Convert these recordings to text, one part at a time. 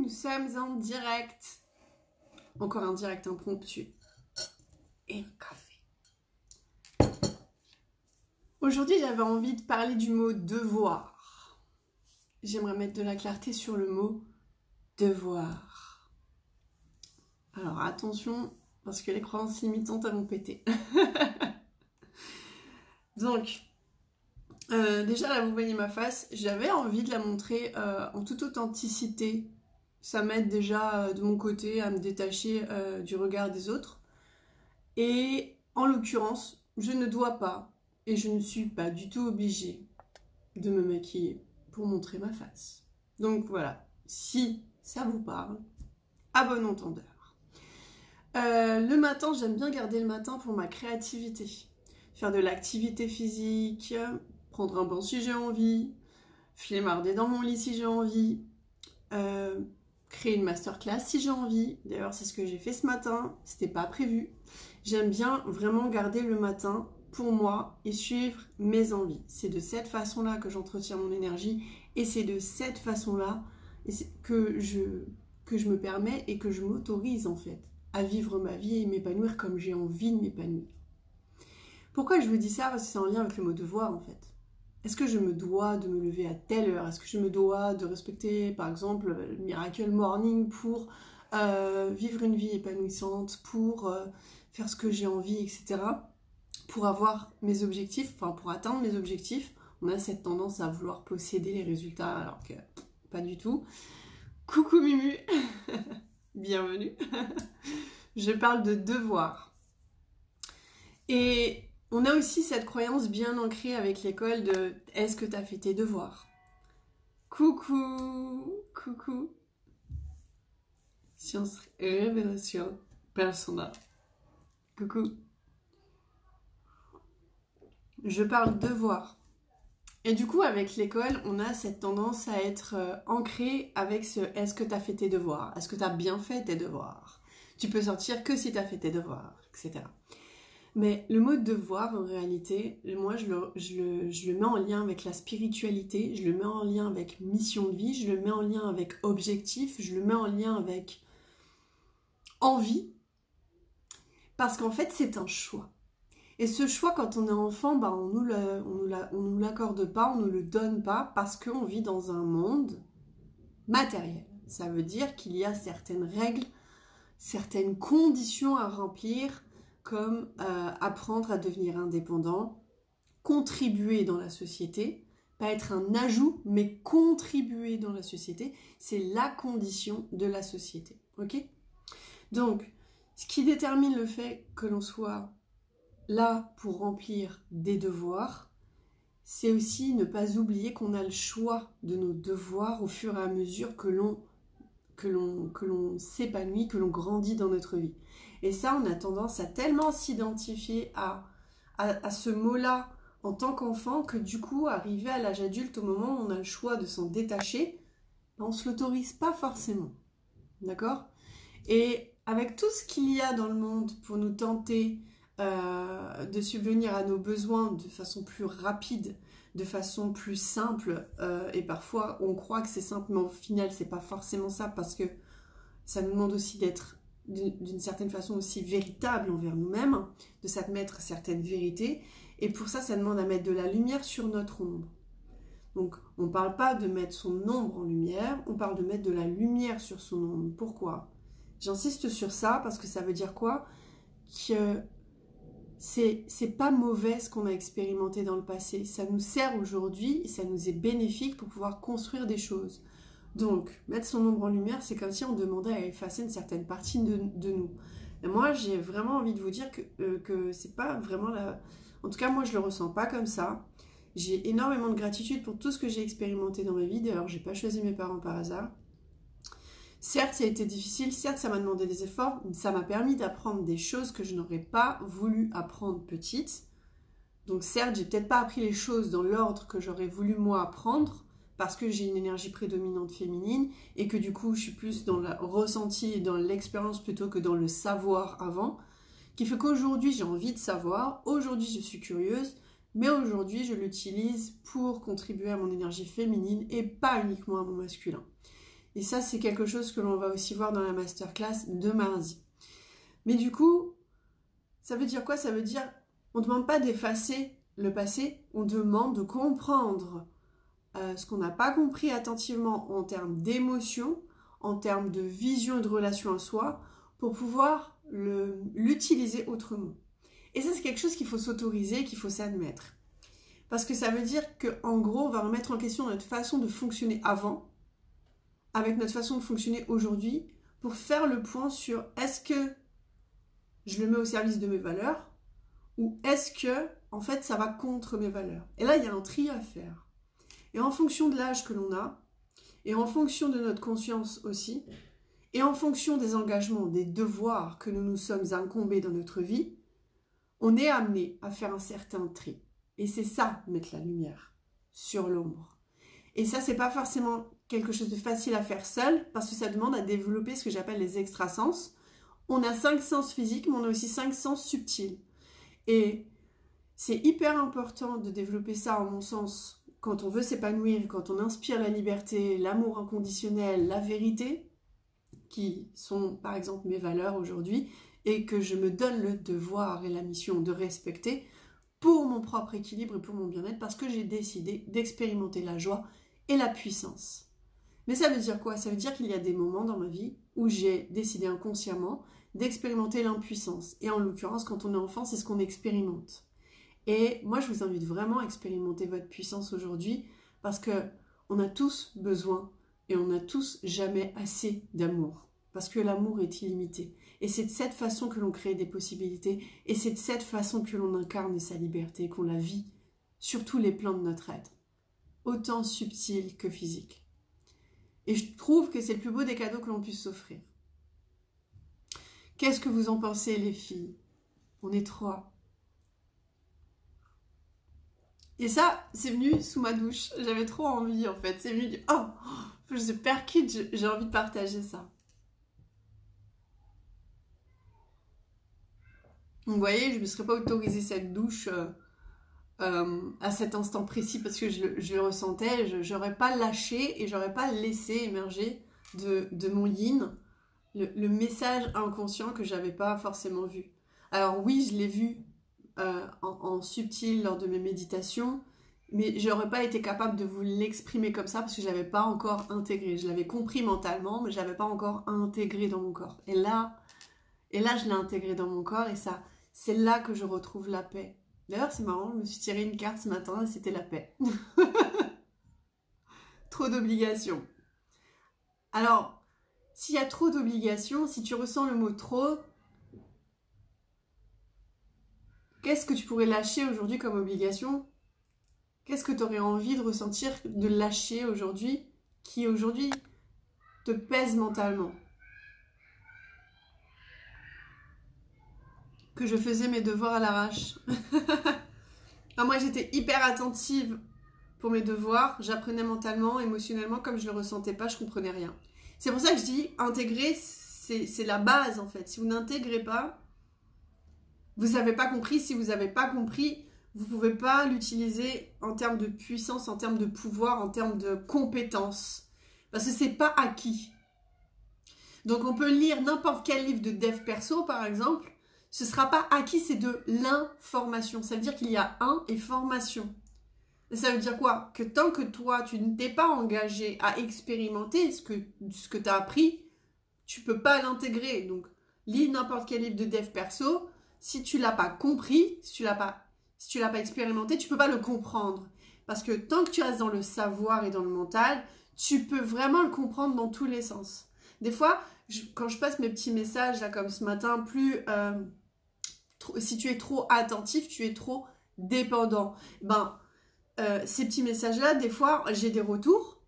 nous sommes en direct. Encore un direct impromptu. Et un café. Aujourd'hui, j'avais envie de parler du mot devoir. J'aimerais mettre de la clarté sur le mot devoir. Alors attention, parce que les croyances limitantes vont péter. Donc, déjà là vous voyez ma face, j'avais envie de la montrer en toute authenticité. Ça m'aide déjà de mon côté à me détacher du regard des autres. Et en l'occurrence, je ne dois pas et je ne suis pas du tout obligée de me maquiller pour montrer ma face. Donc voilà, si ça vous parle, à bon entendeur. Le matin, j'aime bien garder le matin pour ma créativité. Faire de l'activité physique, prendre un bain si j'ai envie, flemmarder dans mon lit si j'ai envie, créer une masterclass si j'ai envie. D'ailleurs, c'est ce que j'ai fait ce matin, c'était pas prévu. J'aime bien vraiment garder le matin pour moi et suivre mes envies. C'est de cette façon-là que j'entretiens mon énergie et c'est de cette façon-là que je me permets et que je m'autorise en fait à vivre ma vie et m'épanouir comme j'ai envie de m'épanouir. Pourquoi je vous dis ça? Parce que c'est en lien avec le mot devoir en fait. Est-ce que je me dois de me lever à telle heure? Est-ce que je me dois de respecter par exemple le Miracle Morning pour vivre une vie épanouissante, pour faire ce que j'ai envie, etc. Pour avoir mes objectifs, enfin pour atteindre mes objectifs, on a cette tendance à vouloir posséder les résultats alors que pas du tout. Coucou Mumu, bienvenue. Je parle de devoir. Et on a aussi cette croyance bien ancrée avec l'école de « est-ce que tu as fait tes devoirs ?» Coucou, coucou. Science et révélation personnelle. Coucou. Je parle devoir. Et du coup, avec l'école, on a cette tendance à être ancré avec ce « est-ce que tu as fait tes devoirs ?» Est-ce que tu as bien fait tes devoirs? Tu peux sortir que si tu as fait tes devoirs, etc. Mais le mot devoir, en réalité, moi, je le mets en lien avec la spiritualité, je le mets en lien avec mission de vie, je le mets en lien avec objectif, je le mets en lien avec envie, parce qu'en fait, c'est un choix. Et ce choix, quand on est enfant, bah, on nous l'accorde pas, on ne nous le donne pas, parce qu'on vit dans un monde matériel. Ça veut dire qu'il y a certaines règles, certaines conditions à remplir, comme apprendre à devenir indépendant, contribuer dans la société, pas être un ajout, mais contribuer dans la société, c'est la condition de la société. Ok? Donc, ce qui détermine le fait que l'on soit là pour remplir des devoirs, c'est aussi ne pas oublier qu'on a le choix de nos devoirs au fur et à mesure que l'on s'épanouit, que l'on grandit dans notre vie. Et ça, on a tendance à tellement s'identifier à ce mot-là en tant qu'enfant que du coup, arrivé à l'âge adulte, au moment où on a le choix de s'en détacher, on ne se l'autorise pas forcément. D'accord? Et avec tout ce qu'il y a dans le monde pour nous tenter de subvenir à nos besoins de façon plus rapide, de façon plus simple, et parfois on croit que c'est simple, mais au final c'est pas forcément ça, parce que ça nous demande aussi d'être d'une certaine façon aussi véritable envers nous-mêmes, de s'admettre certaines vérités, et pour ça, ça demande à mettre de la lumière sur notre ombre. Donc on ne parle pas de mettre son ombre en lumière, on parle de mettre de la lumière sur son ombre. Pourquoi? J'insiste sur ça parce que ça veut dire quoi? Que c'est pas mauvais ce qu'on a expérimenté dans le passé. Ça nous sert aujourd'hui et ça nous est bénéfique pour pouvoir construire des choses. Donc, mettre son ombre en lumière, c'est comme si on demandait à effacer une certaine partie de nous. Et moi, j'ai vraiment envie de vous dire que c'est pas vraiment la... En tout cas, moi, je le ressens pas comme ça. J'ai énormément de gratitude pour tout ce que j'ai expérimenté dans ma vie. D'ailleurs, j'ai pas choisi mes parents par hasard. Certes, ça a été difficile, certes, ça m'a demandé des efforts, ça m'a permis d'apprendre des choses que je n'aurais pas voulu apprendre petite. Donc certes, j'ai peut-être pas appris les choses dans l'ordre que j'aurais voulu moi apprendre, parce que j'ai une énergie prédominante féminine, et que du coup, je suis plus dans le ressenti et dans l'expérience plutôt que dans le savoir avant, qui fait qu'aujourd'hui, j'ai envie de savoir, aujourd'hui, je suis curieuse, mais aujourd'hui, je l'utilise pour contribuer à mon énergie féminine et pas uniquement à mon masculin. Et ça, c'est quelque chose que l'on va aussi voir dans la masterclass de mardi. Mais du coup, ça veut dire quoi? Ça veut dire, on ne demande pas d'effacer le passé, on demande de comprendre ce qu'on n'a pas compris attentivement en termes d'émotion, en termes de vision et de relation à soi, pour pouvoir l'utiliser autrement. Et ça, c'est quelque chose qu'il faut s'autoriser, qu'il faut s'admettre. Parce que ça veut dire qu'en gros, on va remettre en question notre façon de fonctionner avant, avec notre façon de fonctionner aujourd'hui, pour faire le point sur est-ce que je le mets au service de mes valeurs, ou est-ce que, en fait, ça va contre mes valeurs. Et là, il y a un tri à faire. Et en fonction de l'âge que l'on a, et en fonction de notre conscience aussi, et en fonction des engagements, des devoirs que nous nous sommes incombés dans notre vie, on est amené à faire un certain tri. Et c'est ça, mettre la lumière sur l'ombre. Et ça, c'est pas forcément quelque chose de facile à faire seul, parce que ça demande à développer ce que j'appelle les extrasens. On a 5 sens physiques, mais on a aussi 5 sens subtils. Et c'est hyper important de développer ça, à mon sens, quand on veut s'épanouir, quand on inspire la liberté, l'amour inconditionnel, la vérité, qui sont par exemple mes valeurs aujourd'hui, et que je me donne le devoir et la mission de respecter pour mon propre équilibre et pour mon bien-être, parce que j'ai décidé d'expérimenter la joie et la puissance. Mais ça veut dire quoi? Ça veut dire qu'il y a des moments dans ma vie où j'ai décidé inconsciemment d'expérimenter l'impuissance. Et en l'occurrence, quand on est enfant, c'est ce qu'on expérimente. Et moi, je vous invite vraiment à expérimenter votre puissance aujourd'hui, parce qu'on a tous besoin et on n'a tous jamais assez d'amour. Parce que l'amour est illimité. Et c'est de cette façon que l'on crée des possibilités. Et c'est de cette façon que l'on incarne sa liberté, qu'on la vit sur tous les plans de notre être. Autant subtil que physique. Et je trouve que c'est le plus beau des cadeaux que l'on puisse s'offrir. Qu'est-ce que vous en pensez, les filles? On est 3. Et ça, c'est venu sous ma douche. J'avais trop envie, en fait. C'est venu du « Oh, je suis super kitsch, j'ai envie de partager ça. » Vous voyez, je ne me serais pas autorisé cette douche à cet instant précis parce que je le ressentais. Je n'aurais pas lâché et je n'aurais pas laissé émerger de mon yin le message inconscient que je n'avais pas forcément vu. Alors oui, je l'ai vu en subtil lors de mes méditations, mais je n'aurais pas été capable de vous l'exprimer comme ça parce que je ne l'avais pas encore intégré. Je l'avais compris mentalement, mais je ne l'avais pas encore intégré dans mon corps. Et là, je l'ai intégré dans mon corps et ça, c'est là que je retrouve la paix. D'ailleurs, c'est marrant, je me suis tiré une carte ce matin et c'était la paix. Trop d'obligations. Alors, s'il y a trop d'obligations, si tu ressens le mot trop, qu'est-ce que tu pourrais lâcher aujourd'hui comme obligation? Qu'est-ce que tu aurais envie de ressentir, de lâcher aujourd'hui, qui aujourd'hui te pèse mentalement? Que je faisais mes devoirs à l'arrache. Moi, j'étais hyper attentive pour mes devoirs. J'apprenais mentalement, émotionnellement, comme je ne le ressentais pas, je ne comprenais rien. C'est pour ça que je dis, intégrer, c'est la base, en fait. Si vous n'intégrez pas, vous n'avez pas compris. Si vous n'avez pas compris, vous ne pouvez pas l'utiliser en termes de puissance, en termes de pouvoir, en termes de compétences. Parce que ce n'est pas acquis. Donc, on peut lire n'importe quel livre de dev perso, par exemple. Ce ne sera pas acquis, c'est de l'information. Ça veut dire qu'il y a et formation. Et ça veut dire quoi? Que tant que toi, tu ne t'es pas engagé à expérimenter ce que tu as appris, tu ne peux pas l'intégrer. Donc, lis n'importe quel livre de dev perso. Si tu ne l'as pas compris, si tu l'as pas expérimenté, tu ne peux pas le comprendre. Parce que tant que tu restes dans le savoir et dans le mental, tu peux vraiment le comprendre dans tous les sens. Des fois, quand je passe mes petits messages, là, comme ce matin, si tu es trop attentif, tu es trop dépendant. Ces petits messages-là, des fois, j'ai des retours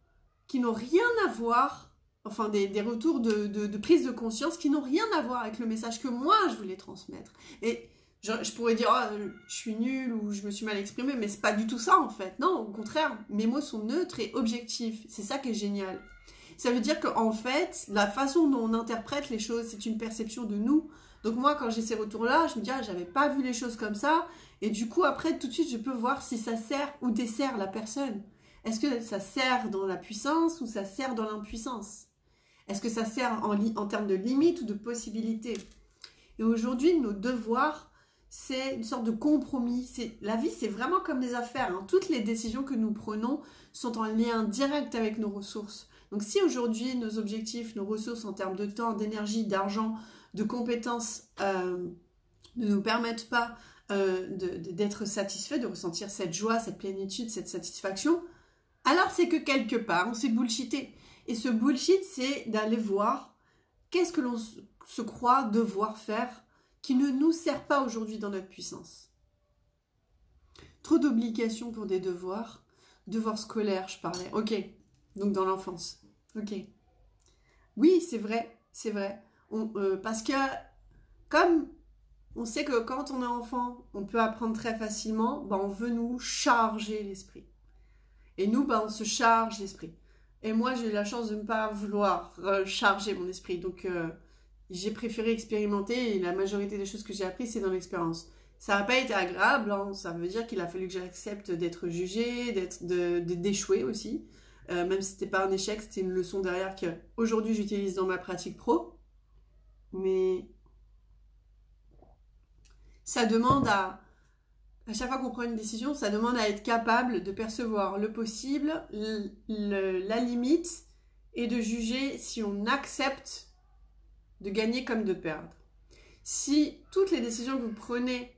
qui n'ont rien à voir, enfin des retours de prise de conscience qui n'ont rien à voir avec le message que moi, je voulais transmettre. Et je pourrais dire, oh, je suis nulle ou je me suis mal exprimée, mais c'est pas du tout ça, en fait. Non, au contraire, mes mots sont neutres et objectifs. C'est ça qui est génial. Ça veut dire qu'en fait, la façon dont on interprète les choses, c'est une perception de nous. Donc moi, quand j'ai ces retours-là, je me dis, j'avais pas vu les choses comme ça. Et du coup, après, tout de suite, je peux voir si ça sert ou dessert la personne. Est-ce que ça sert dans la puissance ou ça sert dans l'impuissance? Est-ce que ça sert en termes de limites ou de possibilités? Et aujourd'hui, nos devoirs, c'est une sorte de compromis. La vie, c'est vraiment comme des affaires, hein. Toutes les décisions que nous prenons sont en lien direct avec nos ressources. Donc si aujourd'hui, nos objectifs, nos ressources en termes de temps, d'énergie, d'argent, de compétences ne nous permettent pas d'être satisfaits, de ressentir cette joie, cette plénitude, cette satisfaction, alors c'est que quelque part, on s'est bullshité. Et ce bullshit, c'est d'aller voir qu'est-ce que l'on se croit devoir faire qui ne nous sert pas aujourd'hui dans notre puissance. Trop d'obligations pour des devoirs scolaires, je parlais. Ok, donc dans l'enfance. Ok. Oui, c'est vrai. Parce que comme on sait que quand on est enfant, on peut apprendre très facilement, on veut nous charger l'esprit. Et nous, on se charge l'esprit. Et moi, j'ai eu la chance de ne pas vouloir charger mon esprit. Donc, j'ai préféré expérimenter. Et la majorité des choses que j'ai apprises, c'est dans l'expérience. Ça n'a pas été agréable. Hein. Ça veut dire qu'il a fallu que j'accepte d'être jugée, d'échouer aussi. Même si ce n'était pas un échec, c'était une leçon derrière qu'aujourd'hui, j'utilise dans ma pratique pro. Mais ça demande à chaque fois qu'on prend une décision, ça demande à être capable de percevoir le possible, la limite, et de juger si on accepte de gagner comme de perdre. Si toutes les décisions que vous prenez,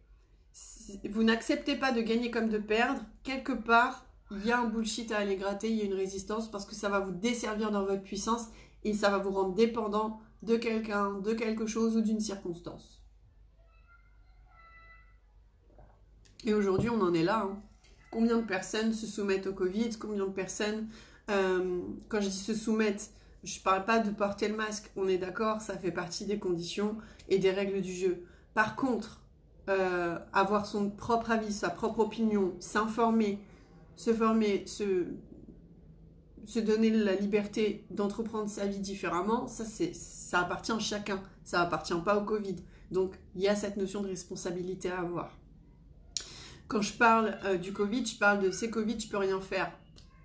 vous n'acceptez pas de gagner comme de perdre, quelque part, il y a un bullshit à aller gratter, il y a une résistance, parce que ça va vous desservir dans votre puissance, et ça va vous rendre dépendant de quelqu'un, de quelque chose ou d'une circonstance. Et aujourd'hui, on en est là. Hein. Combien de personnes se soumettent au Covid? Combien de personnes, quand je dis se soumettent, je ne parle pas de porter le masque. On est d'accord, ça fait partie des conditions et des règles du jeu. Par contre, avoir son propre avis, sa propre opinion, s'informer, se former, se donner la liberté d'entreprendre sa vie différemment, ça appartient à chacun. Ça appartient pas au Covid. Donc, il y a cette notion de responsabilité à avoir. Quand je parle du Covid, je parle de c'est Covid, je peux rien faire.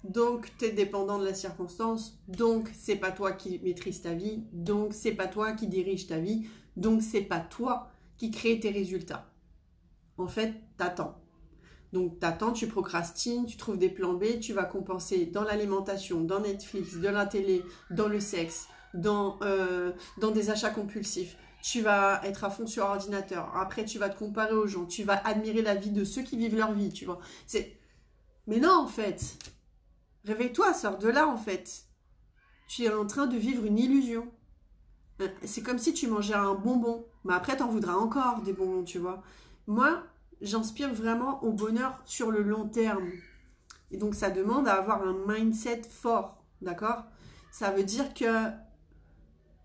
Donc, tu es dépendant de la circonstance. Donc, c'est pas toi qui maîtrise ta vie. Donc, c'est pas toi qui dirige ta vie. Donc, c'est pas toi qui crée tes résultats. En fait, t'attends. Donc, t'attends, tu procrastines, tu trouves des plans B, tu vas compenser dans l'alimentation, dans Netflix, dans la télé, dans le sexe, dans des achats compulsifs. Tu vas être à fond sur ordinateur. Après, tu vas te comparer aux gens. Tu vas admirer la vie de ceux qui vivent leur vie, tu vois. Mais non, en fait. Réveille-toi, sors de là, en fait. Tu es en train de vivre une illusion. C'est comme si tu mangeais un bonbon. Mais après, t'en voudras encore des bonbons, tu vois. Moi, j'inspire vraiment au bonheur sur le long terme. Et donc, ça demande à avoir un mindset fort, d'accord? Ça veut dire que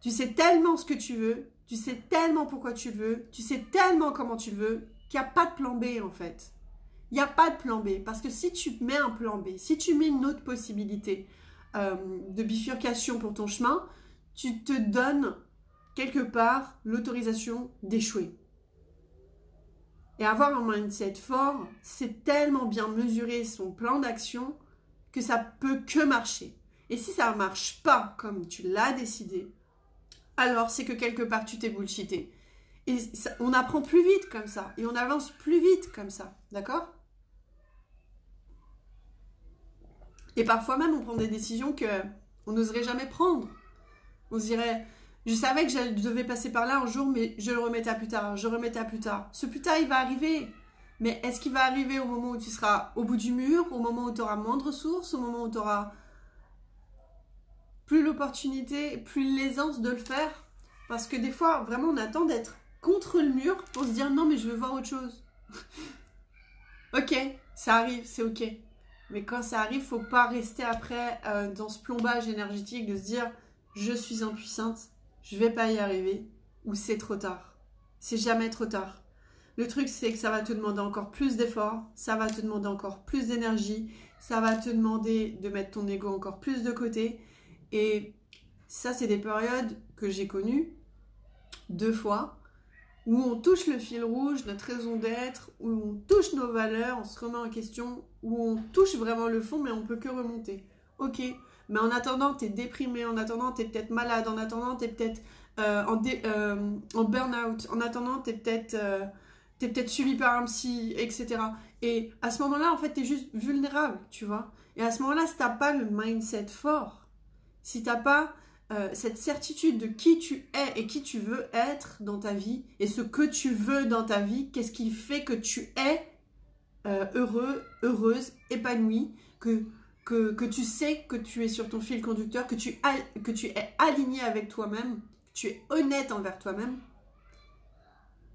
tu sais tellement ce que tu veux, tu sais tellement pourquoi tu le veux, tu sais tellement comment tu le veux, qu'il n'y a pas de plan B en fait. Il n'y a pas de plan B. Parce que si tu mets un plan B, si tu mets une autre possibilité de bifurcation pour ton chemin, tu te donnes quelque part l'autorisation d'échouer. Et avoir un mindset fort, c'est tellement bien mesurer son plan d'action que ça peut que marcher. Et si ça ne marche pas comme tu l'as décidé, alors c'est que quelque part tu t'es bullshité. Et ça, on apprend plus vite comme ça. Et on avance plus vite comme ça. D'accord? Et parfois même on prend des décisions qu'on n'oserait jamais prendre. On se dirait, je savais que je devais passer par là un jour, mais je le remettais à plus tard. Je remettais à plus tard. Ce plus tard, il va arriver. Mais est-ce qu'il va arriver au moment où tu seras au bout du mur, au moment où tu auras moins de ressources, au moment où tu auras plus l'opportunité, plus l'aisance de le faire? Parce que des fois, vraiment, on attend d'être contre le mur pour se dire non, mais je veux voir autre chose. Ok, ça arrive, c'est ok. Mais quand ça arrive, faut pas rester après dans ce plombage énergétique de se dire je suis impuissante, je vais pas y arriver, ou c'est trop tard. C'est jamais trop tard. Le truc, c'est que ça va te demander encore plus d'efforts, ça va te demander encore plus d'énergie, ça va te demander de mettre ton ego encore plus de côté. Et ça, c'est des périodes que j'ai connues 2 fois, où on touche le fil rouge, notre raison d'être, où on touche nos valeurs, on se remet en question, où on touche vraiment le fond, mais on peut que remonter. Ok, Mais en attendant, tu es déprimé, en attendant, tu es peut-être malade, en attendant, tu es peut-être en burn-out, en attendant, tu es peut-être suivi par un psy, etc. Et à ce moment-là, en fait, tu es juste vulnérable, tu vois. Et à ce moment-là, si tu n'as pas le mindset fort, si tu n'as pas cette certitude de qui tu es et qui tu veux être dans ta vie, et ce que tu veux dans ta vie, qu'est-ce qui fait que tu es heureux, heureuse, épanoui, que tu sais que tu es sur ton fil conducteur, que tu es aligné avec toi-même, que tu es honnête envers toi-même,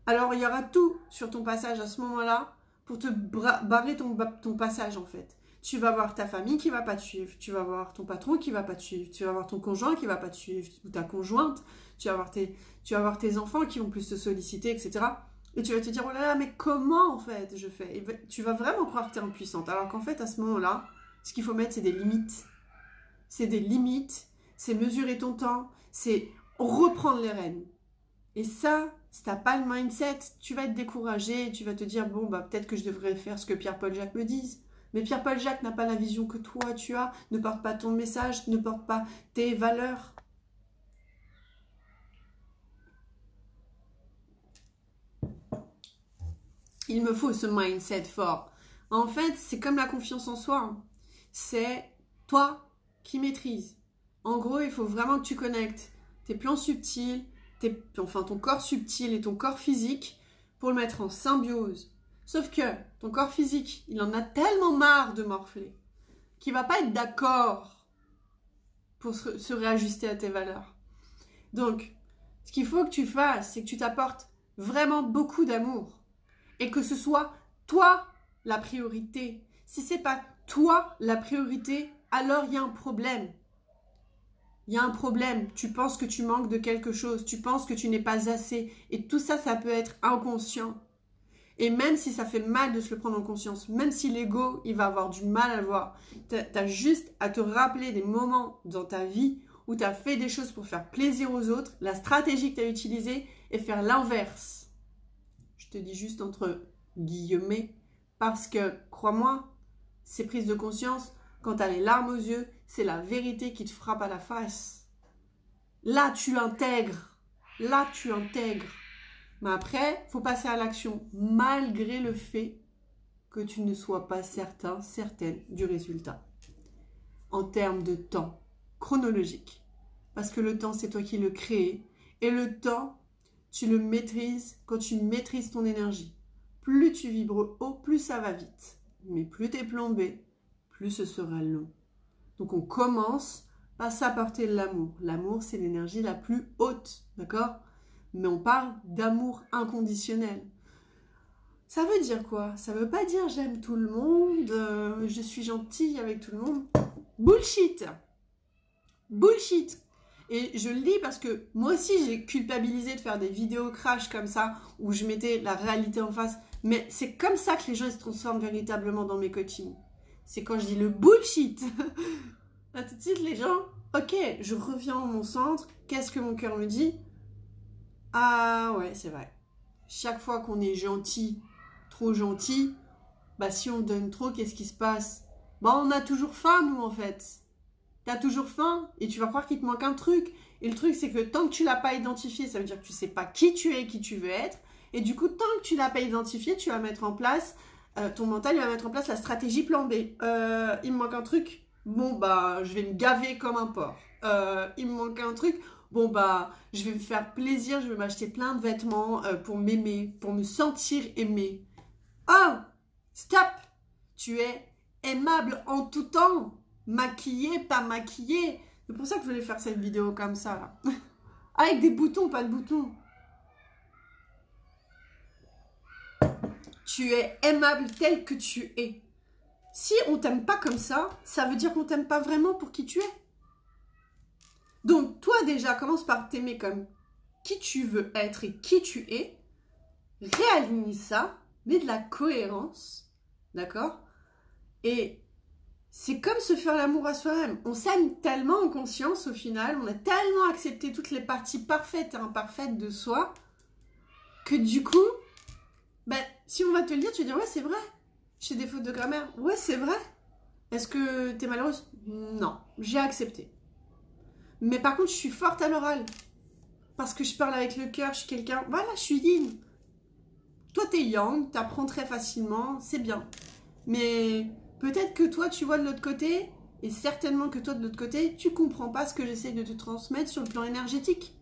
alors il y aura tout sur ton passage à ce moment-là pour te barrer ton passage en fait. Tu vas voir ta famille qui va pas te suivre, tu vas voir ton patron qui va pas te suivre, tu vas voir ton conjoint qui va pas te suivre, ou ta conjointe, tu vas voir tes enfants qui vont plus te solliciter, etc. Et tu vas te dire, oh là là, mais comment en fait je fais? Et tu vas vraiment croire que tu es impuissante. Alors qu'en fait, à ce moment-là, ce qu'il faut mettre, c'est des limites. C'est des limites, c'est mesurer ton temps, c'est reprendre les rênes. Et ça, si tu n'as pas le mindset, tu vas être découragé, tu vas te dire, bon, bah peut-être que je devrais faire ce que Pierre-Paul Jacques me dise. Mais Pierre-Paul Jacques n'a pas la vision que toi tu as, ne porte pas ton message, ne porte pas tes valeurs. Il me faut ce mindset fort. En fait, c'est comme la confiance en soi. Hein. C'est toi qui maîtrises. En gros, il faut vraiment que tu connectes tes plans subtils, ton corps subtil et ton corps physique pour le mettre en symbiose. Sauf que ton corps physique, il en a tellement marre de morfler qu'il ne va pas être d'accord pour se réajuster à tes valeurs. Donc, ce qu'il faut que tu fasses, c'est que tu t'apportes vraiment beaucoup d'amour. Et que ce soit toi la priorité. Si ce n'est pas toi la priorité, alors il y a un problème. Il y a un problème. Tu penses que tu manques de quelque chose. Tu penses que tu n'es pas assez. Et tout ça, ça peut être inconscient. Et même si ça fait mal de se le prendre en conscience, même si l'ego, il va avoir du mal à le voir, tu as juste à te rappeler des moments dans ta vie où tu as fait des choses pour faire plaisir aux autres, la stratégie que tu as utilisée, et faire l'inverse. Je te dis juste entre guillemets, parce que, crois-moi, ces prises de conscience, quand tu as les larmes aux yeux, c'est la vérité qui te frappe à la face. Là, tu intègres. Là, tu intègres. Mais après, il faut passer à l'action, malgré le fait que tu ne sois pas certaine du résultat. En termes de temps chronologique. Parce que le temps, c'est toi qui le crée. Et le temps, tu le maîtrises quand tu maîtrises ton énergie. Plus tu vibres haut, plus ça va vite. Mais plus tu es plombé, plus ce sera long. Donc on commence par s'apporter de l'amour. L'amour, c'est l'énergie la plus haute, d'accord? Mais on parle d'amour inconditionnel. Ça veut dire quoi? Ça veut pas dire j'aime tout le monde, je suis gentille avec tout le monde. Bullshit! Bullshit! Et je le dis parce que moi aussi j'ai culpabilisé de faire des vidéos crash comme ça, où je mettais la réalité en face. Mais c'est comme ça que les gens se transforment véritablement dans mes coachings. C'est quand je dis le bullshit. Là tout de suite les gens, ok, je reviens au mon centre, qu'est-ce que mon cœur me dit? Ah ouais, c'est vrai. Chaque fois qu'on est gentil, trop gentil, bah si on donne trop, qu'est-ce qui se passe? Bah on a toujours faim, nous, en fait. T'as toujours faim et tu vas croire qu'il te manque un truc. Et le truc, c'est que tant que tu l'as pas identifié, ça veut dire que tu sais pas qui tu es, qui tu veux être. Et du coup, tant que tu l'as pas identifié, tu vas mettre en place, ton mental, il va mettre en place la stratégie plan B. Il me manque un truc, bon bah, je vais me gaver comme un porc. Il me manque un truc, bon bah, je vais me faire plaisir, je vais m'acheter plein de vêtements pour m'aimer, pour me sentir aimé. Oh, stop! Tu es aimable en tout temps. Maquillé, pas maquillé. C'est pour ça que je voulais faire cette vidéo comme ça, là. Avec des boutons, pas de boutons. Tu es aimable tel que tu es. Si on t'aime pas comme ça, ça veut dire qu'on t'aime pas vraiment pour qui tu es. Donc, toi déjà, commence par t'aimer comme qui tu veux être et qui tu es. Réaligne ça, mets de la cohérence, d'accord? Et c'est comme se faire l'amour à soi-même. On s'aime tellement en conscience au final, on a tellement accepté toutes les parties parfaites et imparfaites de soi, que du coup, ben, si on va te le dire, tu vas dire ouais c'est vrai, j'ai des fautes de grammaire, ouais c'est vrai, Est-ce que t'es malheureuse? Non, j'ai accepté. Mais par contre, je suis forte à l'oral. Parce que je parle avec le cœur, je suis quelqu'un... Voilà, je suis yin. Toi, t'es yang, t'apprends très facilement, c'est bien. Mais peut-être que toi, tu vois de l'autre côté, et certainement que toi, de l'autre côté, tu comprends pas ce que j'essaie de te transmettre sur le plan énergétique.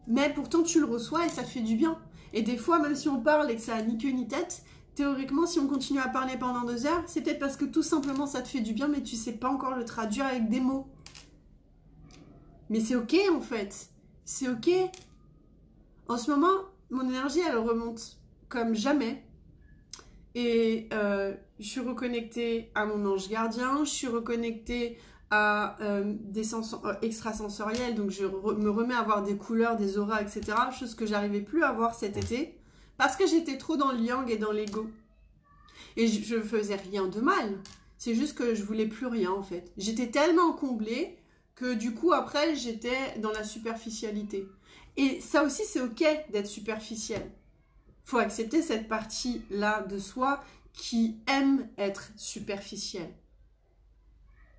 Mais pourtant, tu le reçois et ça te fait du bien. Et des fois, même si on parle et que ça a ni queue ni tête, théoriquement, si on continue à parler pendant 2 heures, c'est peut-être parce que tout simplement ça te fait du bien, mais tu sais pas encore le traduire avec des mots. Mais c'est ok en fait. C'est ok. En ce moment, mon énergie, elle remonte comme jamais. Et je suis reconnectée à mon ange gardien, je suis reconnectée à des sens extrasensoriels, donc je me remets à avoir des couleurs, des auras, etc. Chose que j'arrivais plus à voir cet été, parce que j'étais trop dans le yang et dans l'ego. Et je faisais rien de mal, c'est juste que je voulais plus rien en fait. J'étais tellement comblée que du coup après j'étais dans la superficialité. Et ça aussi c'est ok d'être superficiel. Faut accepter cette partie-là de soi qui aime être superficielle.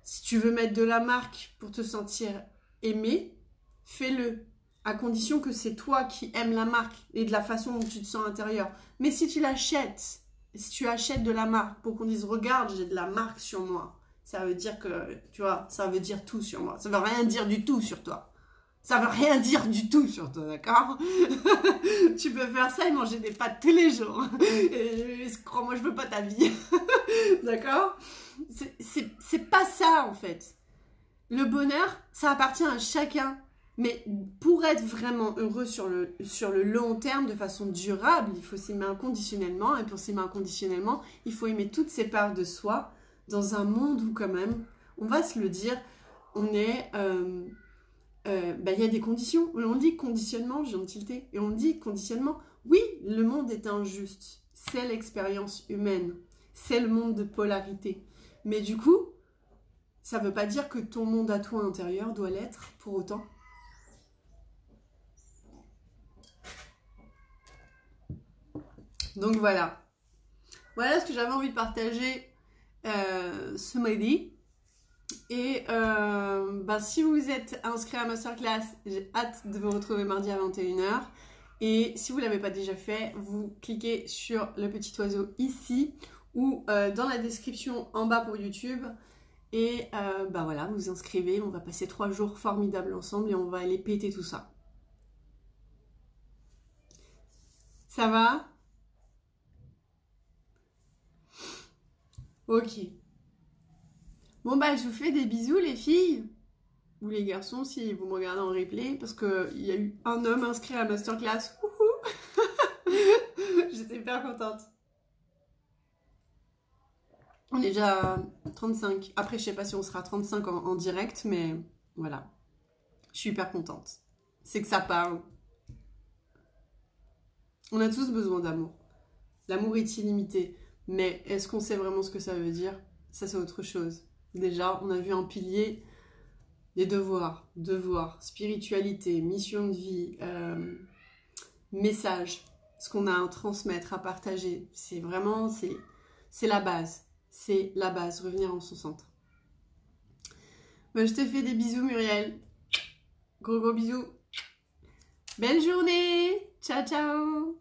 Si tu veux mettre de la marque pour te sentir aimé, fais-le. À condition que c'est toi qui aimes la marque et de la façon dont tu te sens à l'intérieur. Mais si tu l'achètes, si tu achètes de la marque pour qu'on dise regarde, j'ai de la marque sur moi, ça veut dire que, tu vois, ça veut dire tout sur moi. Ça veut rien dire du tout sur toi. Ça veut rien dire du tout sur toi, d'accord? Tu peux faire ça et manger des pâtes tous les jours. Et crois-moi, je veux pas ta vie. D'accord? C'est pas ça, en fait. Le bonheur, ça appartient à chacun. Mais pour être vraiment heureux sur le long terme, de façon durable, il faut s'aimer inconditionnellement. Et pour s'aimer inconditionnellement, il faut aimer toutes ces parts de soi dans un monde où, quand même, on va se le dire, on est... y a des conditions. On dit conditionnement, j'ai tilté, et on dit conditionnement. Oui, le monde est injuste. C'est l'expérience humaine. C'est le monde de polarité. Mais du coup, ça ne veut pas dire que ton monde à toi intérieur doit l'être pour autant. Donc voilà. Voilà ce que j'avais envie de partager ce midi. Et si vous êtes inscrit à Masterclass, j'ai hâte de vous retrouver mardi à 21h. Et si vous ne l'avez pas déjà fait, vous cliquez sur le petit oiseau ici ou dans la description en bas pour YouTube. Et voilà, vous vous inscrivez. On va passer 3 jours formidables ensemble et on va aller péter tout ça. Ça va? Ok. Bon je vous fais des bisous les filles. Ou les garçons si vous me regardez en replay. Parce qu'il y a eu un homme inscrit à la Masterclass. J'étais hyper contente. On est déjà à 35. Après, je sais pas si on sera 35 en direct, mais voilà. Je suis hyper contente. C'est que ça parle. On a tous besoin d'amour. L'amour est illimité. Mais est-ce qu'on sait vraiment ce que ça veut dire? Ça, c'est autre chose. Déjà, on a vu un pilier, les devoirs, spiritualité, mission de vie, message, ce qu'on a à transmettre, à partager. C'est vraiment, c'est la base. C'est la base, revenir en son centre. Je te fais des bisous, Muriel. Gros bisous. Belle journée. Ciao, ciao.